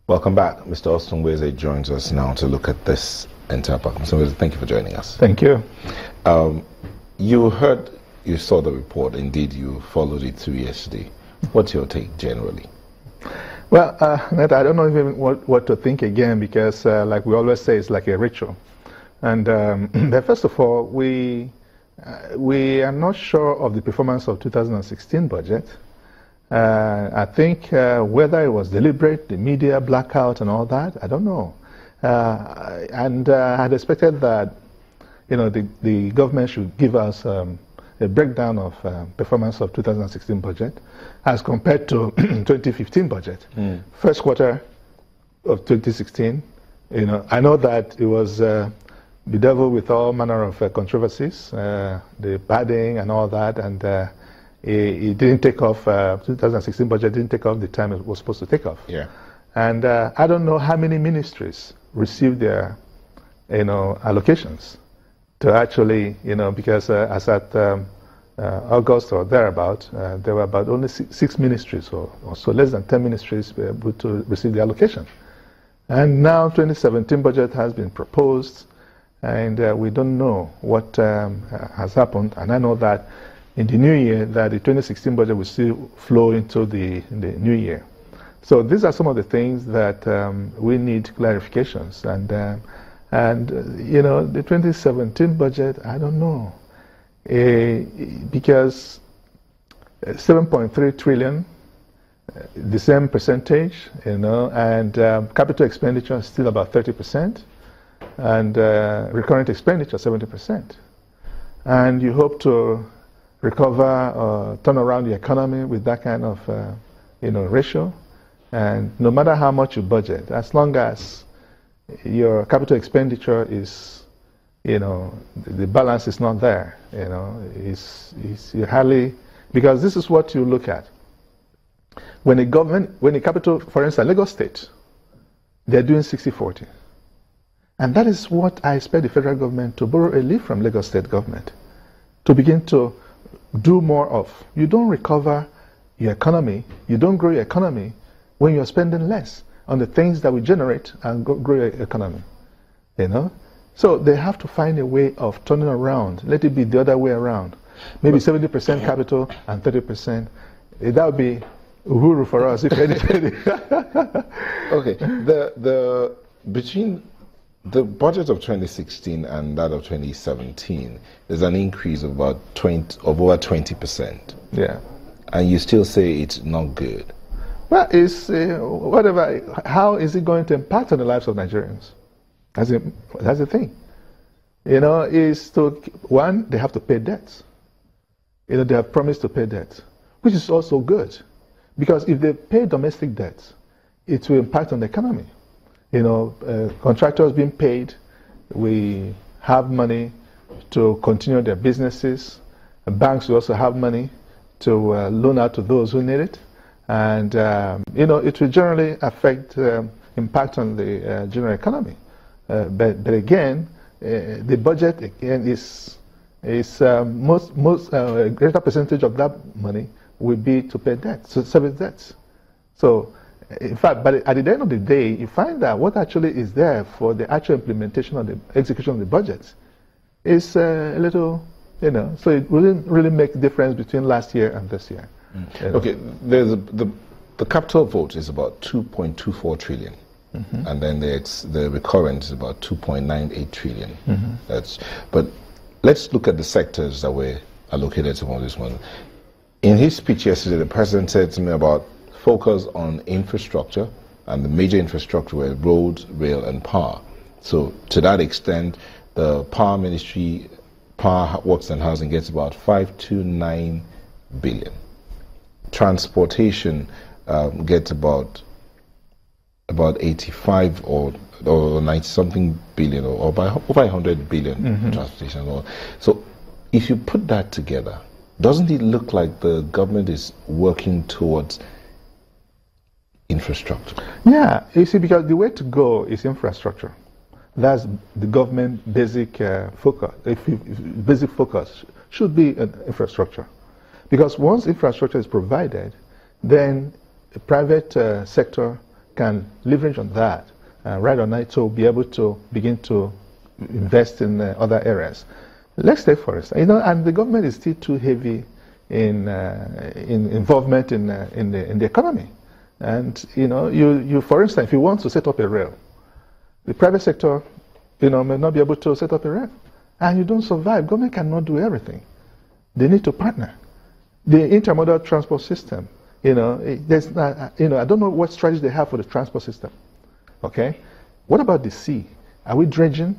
Welcome back. Mr. Autin Nweze joins us now to look at this entire part. Mr. Nweze, thank you for joining us. Thank you. You saw the report. Indeed, you followed it through yesterday. What's your take generally? Well, I don't know even what to think again, because like we always say, it's like a ritual. And first of all, we are not sure of the performance of 2016 budget. I think whether it was deliberate, the media blackout and all that, I don't know. I had expected that, the government should give us a breakdown of performance of 2016 budget as compared to 2015 budget. First quarter of 2016, I know that it was bedeviled with all manner of controversies, the padding and all that, and it didn't take off. 2016 budget didn't take off the time it was supposed to take off. Yeah. And I don't know how many ministries received their, allocations to actually, because as at August or thereabout, there were about only six ministries or so, less than 10 ministries were able to receive the allocation. And now 2017 budget has been proposed, and we don't know what has happened. And I know that in the new year, that the 2016 budget will still flow into the new year. So these are some of the things that we need clarifications. And the 2017 budget, I don't know, because 7.3 trillion, the same percentage, and capital expenditure is still about 30%, and recurrent expenditure 70%. And you hope to recover or turn around the economy with that kind of ratio. And no matter how much you budget, as long as your capital expenditure is, the balance is not there, it's hardly, because this is what you look at. When a capital, for instance, Lagos State, they're doing 60-40. And that is what I expect the federal government to borrow a leaf from Lagos State government, to begin to do more of. You don't recover your economy, you don't grow your economy when you're spending less on the things that will generate and grow your economy. So they have to find a way of turning around. Let it be the other way around. Maybe 70% capital and 30%. That would be uhuru for us, if anything. Okay, between the budget of 2016 and that of 2017, there's an increase of over 20%. Yeah. And you still say it's not good. Well, it's whatever. How is it going to impact on the lives of Nigerians? That's the thing. Is to, one, they have to pay debts. They have promised to pay debts, which is also good, because if they pay domestic debts, it will impact on the economy. Contractors being paid, we have money to continue their businesses. Banks will also have money to loan out to those who need it. And, it will generally affect, impact on the general economy. But again, the budget, again, is a greater percentage of that money will be to pay debts, to service debts. So, in fact, but at the end of the day, you find that what actually is there for the actual implementation of the execution of the budget is a little, so it wouldn't really make a difference between last year and this year. Okay, the capital vote is about 2.24 trillion. And then the recurrent is about 2.98 trillion. But let's look at the sectors that were allocated to this one. In his speech yesterday, the president said to me about focus on infrastructure, and the major infrastructure were roads, rail, and power. So to that extent, the power ministry, power works and housing gets about 529 billion. Transportation gets about 85 or 90 something billion, or by over 100 billion transportation. So if you put that together, doesn't it look like the government is working towards infrastructure? Yeah, you see, because the way to go is infrastructure. That's the government basic focus. Basic focus should be infrastructure, because once infrastructure is provided, then the private sector can leverage on that, ride on it to be able to begin to invest in other areas. Let's take for instance, and the government is still too heavy in involvement in the economy. And you for instance, if you want to set up a rail, the private sector, may not be able to set up a rail, and you don't survive. Government cannot do everything. They need to partner. The intermodal transport system, there's not, I don't know what strategy they have for the transport system. Okay, what about the sea? Are we dredging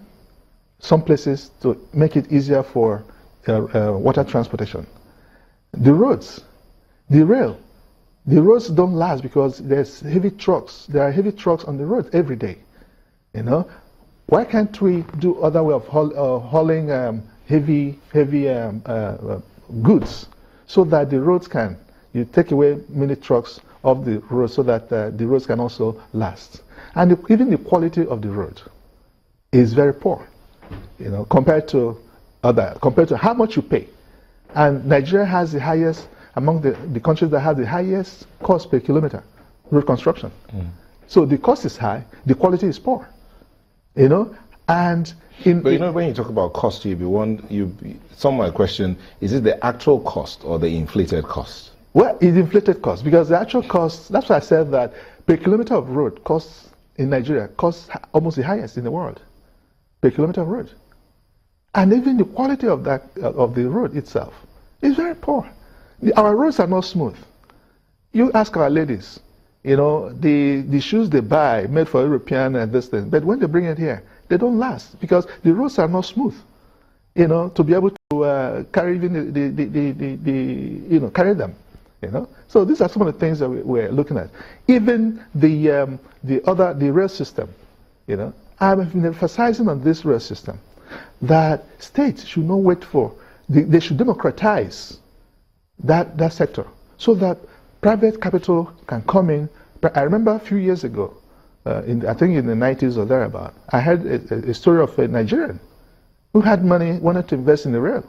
some places to make it easier for water transportation? The roads, the rail. The roads don't last because there's heavy trucks. There are heavy trucks on the road every day. Why can't we do other way of hauling heavy goods so that the roads you take away many trucks off the road so that the roads can also last. And even the quality of the road is very poor, compared to how much you pay. And Nigeria has the highest, among the countries that have the highest cost per kilometer, road construction. So the cost is high, the quality is poor. And when you talk about cost, some might question, is it the actual cost or the inflated cost? Well, it's inflated cost, because the actual cost, that's why I said that per kilometer of road costs in Nigeria costs almost the highest in the world, per kilometer of road. And even the quality of the road itself is very poor. Our roads are not smooth. You ask our ladies, the shoes they buy made for European and this thing, but when they bring it here, they don't last because the roads are not smooth. To be able to carry even carry them. So these are some of the things that we're looking at. Even the rail system. I've been emphasizing on this rail system that states should not wait for. They should democratize that sector so that private capital can come in. I remember a few years ago, I think in the 90s or thereabout, I heard a story of a Nigerian who had money, wanted to invest in the rail.